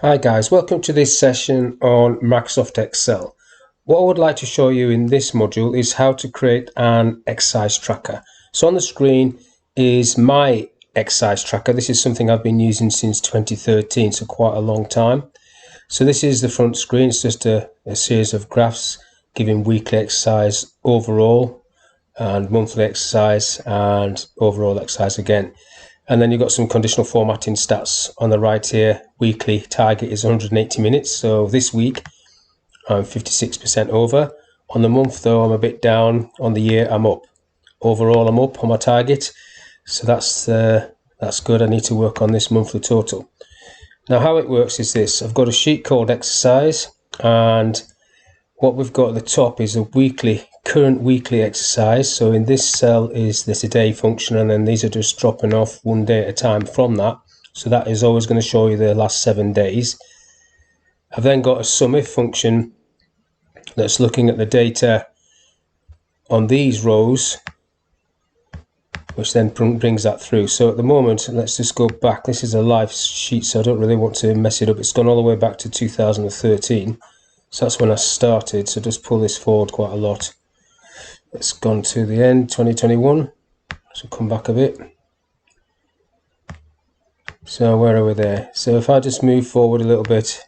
Hi guys, welcome to this session on Microsoft Excel. What I would like to show you in this module is how to create an exercise tracker. So on the screen is my exercise tracker. This is something I've been using since 2013, so quite a long time. So this is the front screen. It's just a series of graphs giving weekly exercise overall and monthly exercise and overall exercise again. And then you've got some conditional formatting stats on the right here. Weekly target is 180 minutes. So this week I'm 56% over. On the month though, I'm a bit down. On the year, I'm up. Overall, I'm up on my target. So that's good. I need to work on this monthly total. Now how it works is this. I've got a sheet called exercise, and what we've got at the top is a current weekly exercise. So in this cell is the today function, and then these are just dropping off one day at a time from that. So that is always going to show you the last 7 days. I've then got a Sumif function that's looking at the data on these rows, which then brings that through. So at the moment, let's just go back. This is a live sheet, so I don't really want to mess it up. It's gone all the way back to 2013. So that's when I started. So just pull this forward quite a lot. It's gone to the end, 2021. So come back a bit. So where are we there? So if I just move forward a little bit,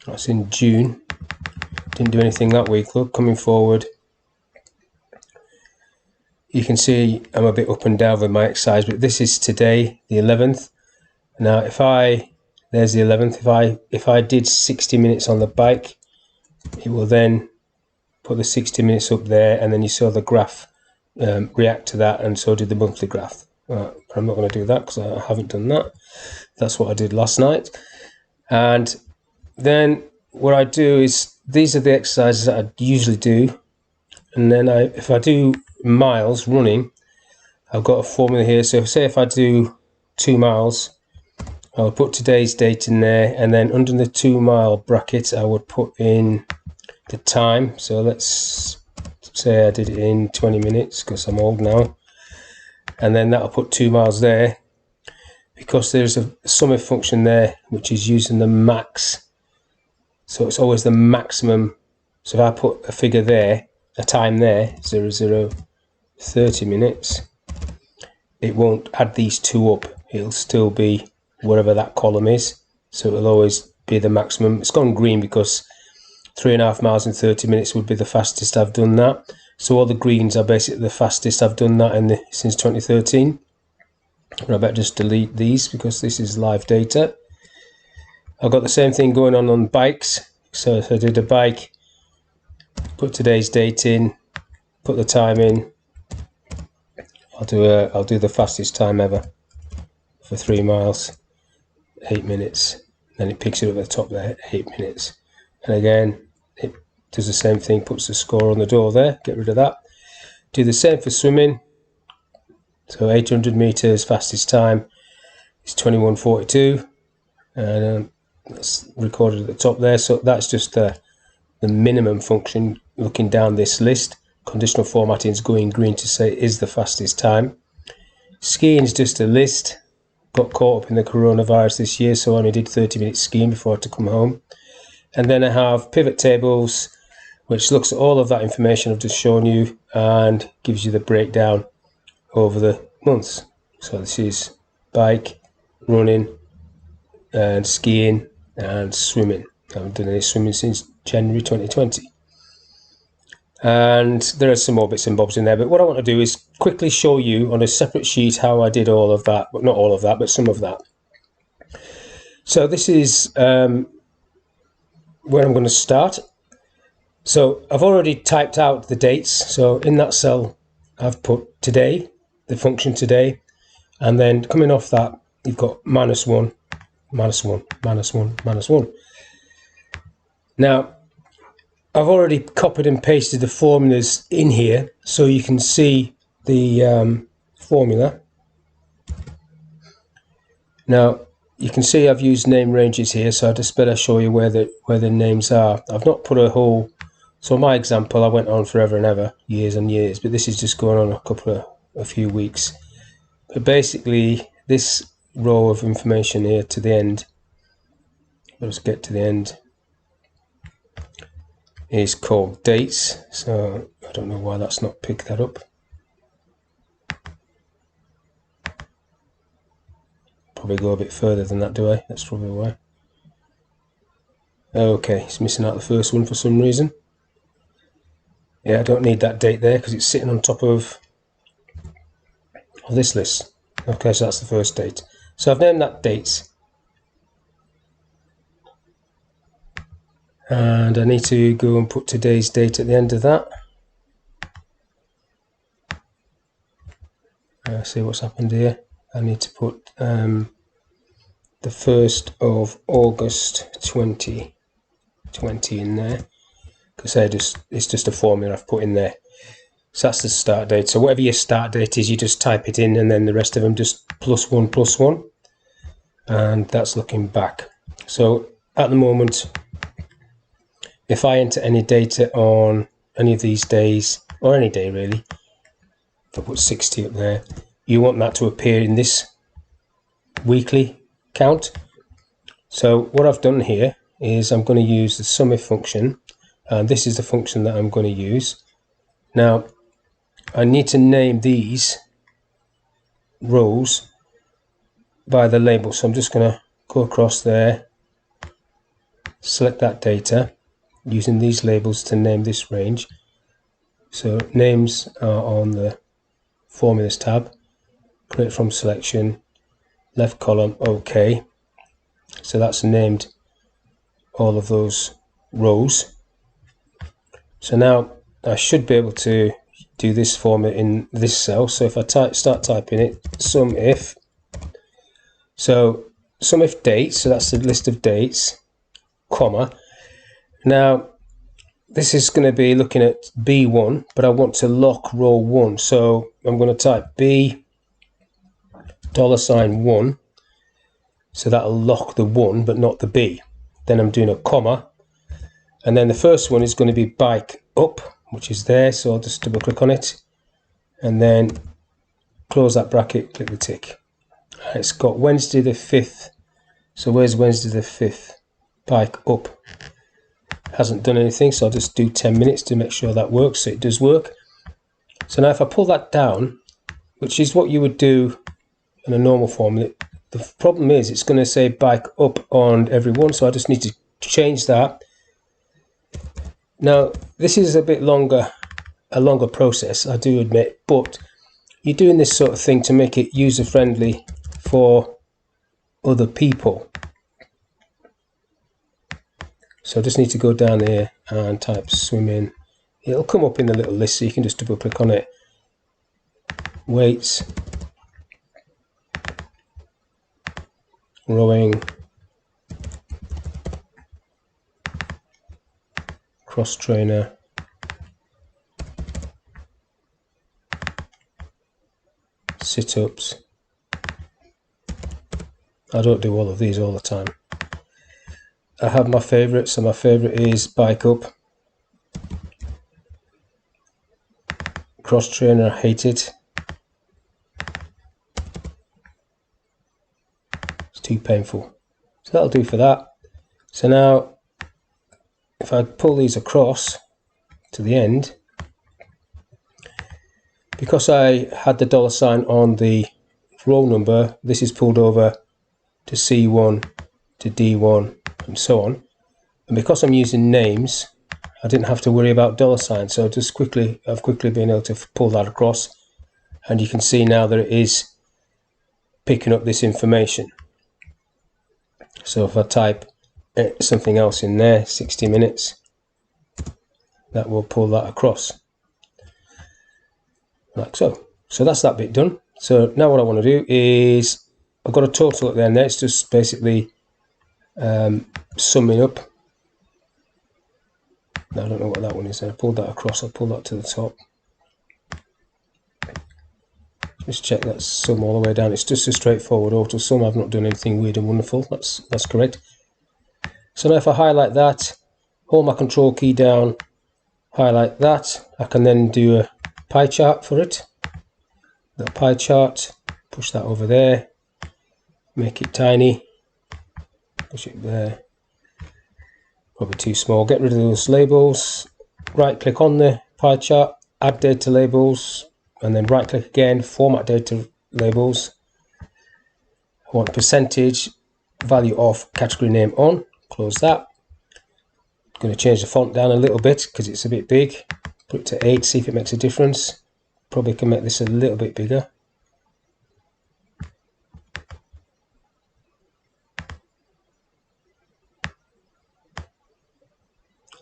that's in June. Didn't do anything that week. Look, coming forward, you can see I'm a bit up and down with my exercise, but this is today, the 11th. Now there's the 11th. If I did 60 minutes on the bike, it will then put the 60 minutes up there, and then you saw the graph react to that, and so did the monthly graph. I'm not going to do that because I haven't done that. That's what I did last night. And then what I do is, these are the exercises that I usually do, and then if I do miles running, I've got a formula here. So say if I do 2 miles, I'll put today's date in there, and then under the 2 mile bracket I would put in the time. So let's say I did it in 20 minutes because I'm old now, and then that'll put 2 miles there, because there's a Sumif function there which is using the max. So it's always the maximum. So if I put a figure there, a time there, 30 minutes, it won't add these two up. It'll still be whatever that column is. So it'll always be the maximum. It's gone green because 3.5 miles in 30 minutes would be the fastest I've done that. So all the greens are basically the fastest I've done that since 2013. But I better just delete these because this is live data. I've got the same thing going on bikes. So if I did a bike, put today's date in, put the time in, I'll do the fastest time ever for 3 miles, 8 minutes. Then it picks it up at the top there, 8 minutes. And again, it does the same thing, puts the score on the door there, get rid of that. Do the same for swimming. So 800 meters, fastest time is 21:42, and that's recorded at the top there. So that's just the minimum function looking down this list. Conditional formatting is going green to say is the fastest time. Skiing is just a list. Got caught up in the coronavirus this year, so I only did 30 minutes skiing before I had to come home. And then I have pivot tables, which looks at all of that information I've just shown you and gives you the breakdown over the months. So this is bike, running, and skiing, and swimming. I haven't done any swimming since January 2020. And there are some more bits and bobs in there, but what I want to do is quickly show you on a separate sheet how I did all of that. Well, not all of that, but some of that. So this is where I'm going to start. So I've already typed out the dates. So in that cell I've put today, the function today, and then coming off that you've got -1, -1, -1, -1. Now I've already copied and pasted the formulas in here, so you can see the formula. Now you can see I've used name ranges here, so I just better show you where the names are. I've not put a whole. So my example, I went on forever and ever, years and years, but this is just going on a few weeks. But basically, this row of information here to the end. Let's get to the end. Is called dates, so I don't know why that's not picked that up. Probably go a bit further than that, do I? That's probably why. Okay, it's missing out the first one for some reason. Yeah, I don't need that date there because it's sitting on top of this list. Okay, so that's the first date. So I've named that dates. And I need to go and put today's date at the end of that. See what's happened here. I need to put the 1st of August 2020 in there, because it's just a formula I've put in there. So that's the start date. So whatever your start date is, you just type it in, and then the rest of them just +1 and that's looking back. So at the moment, if I enter any data on any of these days, or any day really, if I put 60 up there, you want that to appear in this weekly count. So what I've done here is I'm going to use the Sumif function, and this is the function that I'm going to use. Now I need to name these rows by the label, so I'm just going to go across there, select that data, using these labels to name this range. So names are on the formulas tab, create from selection, left column, OK. So that's named all of those rows. So now I should be able to do this formula in this cell. So if I start typing it, Sumif, so Sumif dates, so that's the list of dates, comma. Now this is going to be looking at B1, but I want to lock row 1, so I'm going to type B $1, so that'll lock the 1 but not the B. Then I'm doing a comma, and then the first one is going to be bike up, which is there, so I'll just double click on it and then close that bracket, click the tick. It's got Wednesday the 5th, so where's Wednesday the 5th? Bike up. Hasn't done anything, so I'll just do 10 minutes to make sure that works. So it does work. So now if I pull that down, which is what you would do in a normal formula, the problem is it's going to say bike up on every one, so I just need to change that. Now this is a longer process, I do admit, but you're doing this sort of thing to make it user friendly for other people. So I just need to go down here and type swimming. It'll come up in the little list, so you can just double click on it. Weights, rowing, cross trainer, sit-ups. I don't do all of these all the time. I have my favourites, so my favourite is bike up. Cross trainer, I hate it. It's too painful. So that'll do for that. So now, if I pull these across to the end, because I had the $sign on the row number, this is pulled over to C1, to D1, and so on. And because I'm using names, I didn't have to worry about $signs. So I've quickly been able to pull that across, and you can see now that it is picking up this information. So if I type something else in there, 60 minutes, that will pull that across like so. So that's that bit done. So now what I want to do is, I've got a total at the end there. It's just basically summing up. Now, I don't know what that one is. I pulled that across. I'll pull that to the top. Just check that sum all the way down. It's just a straightforward Autosum. I've not done anything weird and wonderful. That's correct. So now if I highlight that, hold my control key down, highlight that, I can then do a pie chart for it. The pie chart, push that over there, make it tiny, push it there, probably too small. Get rid of those labels, right click on the pie chart, add data labels, and then right click again, format data labels. I want percentage value of category name on, close that. I'm going to change the font down a little bit because it's a bit big, put it to 8, see if it makes a difference. Probably can make this a little bit bigger.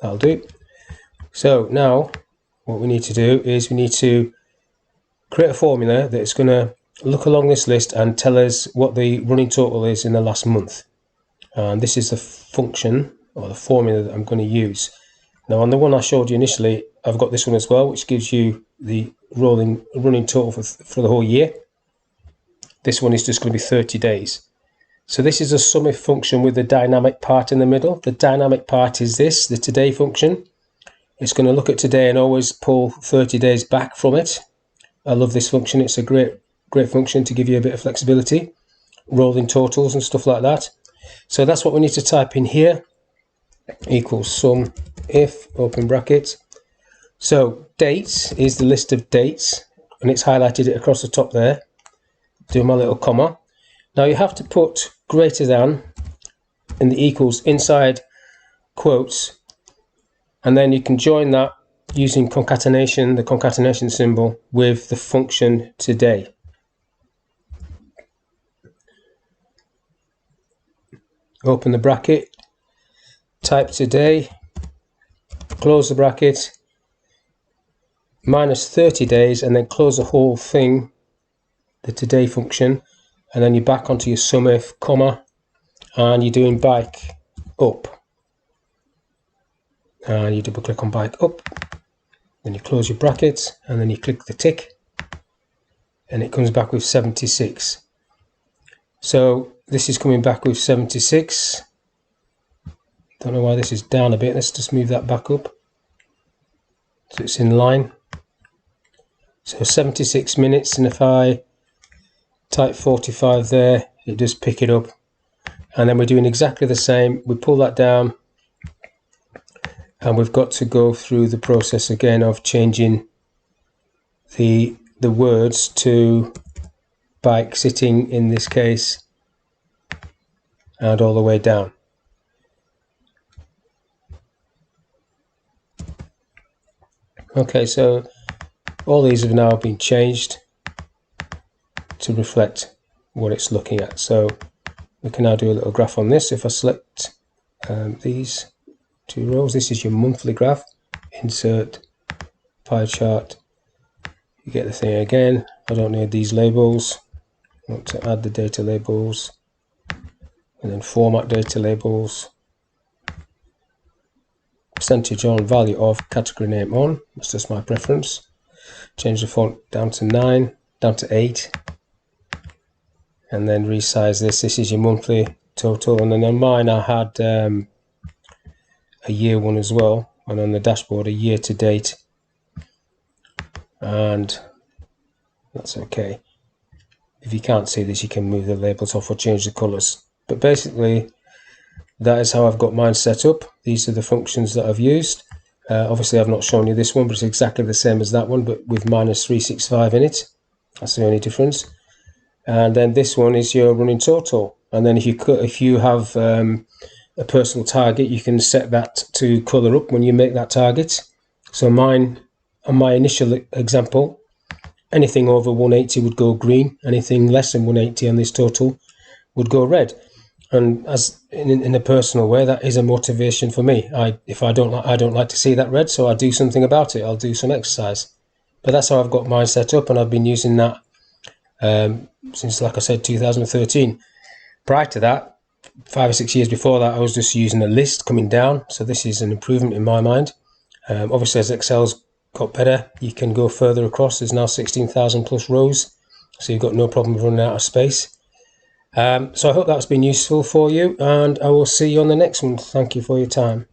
That'll do. So now what we need to do is we need to create a formula that's going to look along this list and tell us what the running total is in the last month. And this is the function or the formula that I'm going to use. Now on the one I showed you initially, I've got this one as well, which gives you the running total for the whole year. This one is just going to be 30 days. So this is a Sumif function with the dynamic part in the middle. The dynamic part is this, the today function. It's going to look at today and always pull 30 days back from it. I love this function. It's a great function to give you a bit of flexibility, rolling totals and stuff like that. So that's what we need to type in here, equals sum if, open bracket. So dates is the list of dates, and it's highlighted it across the top there. Do my little comma. Now you have to put greater than in the equals inside quotes, and then you can join that using concatenation, the concatenation symbol, with the function today. Open the bracket, type today, close the bracket, minus 30 days, and then close the whole thing, the today function, and then you're back onto your Sumif, comma, and you're doing bike up. And you double click on bike up, then you close your brackets, and then you click the tick, and it comes back with 76. So this is coming back with 76. Don't know why this is down a bit. Let's just move that back up so it's in line. So 76 minutes, and if I type 45 there, it does pick it up. And then we're doing exactly the same. We pull that down, and we've got to go through the process again of changing the words to bike sitting in this case, and all the way down. Okay, so all these have now been changed to reflect what it's looking at. So we can now do a little graph on this. If I select these two rows, this is your monthly graph, insert pie chart, you get the thing again. I don't need these labels. I want to add the data labels, and then format data labels, percentage on, value of, category name on, that's just my preference. Change the font down to 9, down to 8, and then resize this. This is your monthly total, and then on mine I had a year one as well, and on the dashboard a year to date, and that's okay. If you can't see this, you can move the labels off or change the colors, but basically that is how I've got mine set up. These are the functions that I've used. Obviously I've not shown you this one, but it's exactly the same as that one, but with minus 365 in it. That's the only difference. And then this one is your running total, and then if you have a personal target, you can set that to color up when you make that target. So mine, on my initial example, anything over 180 would go green, anything less than 180 on this total would go red. And as in a personal way, that is a motivation for me. I don't like to see that red, so I do something about it. I'll do some exercise. But that's how I've got mine set up, and I've been using that since, like I said, 2013. Prior to that, 5 or 6 years before that, I was just using a list coming down. So this is an improvement in my mind. Obviously, as Excel's got better, you can go further across. There's now 16,000 plus rows, so you've got no problem running out of space. So I hope that's been useful for you, and I will see you on the next one. Thank you for your time.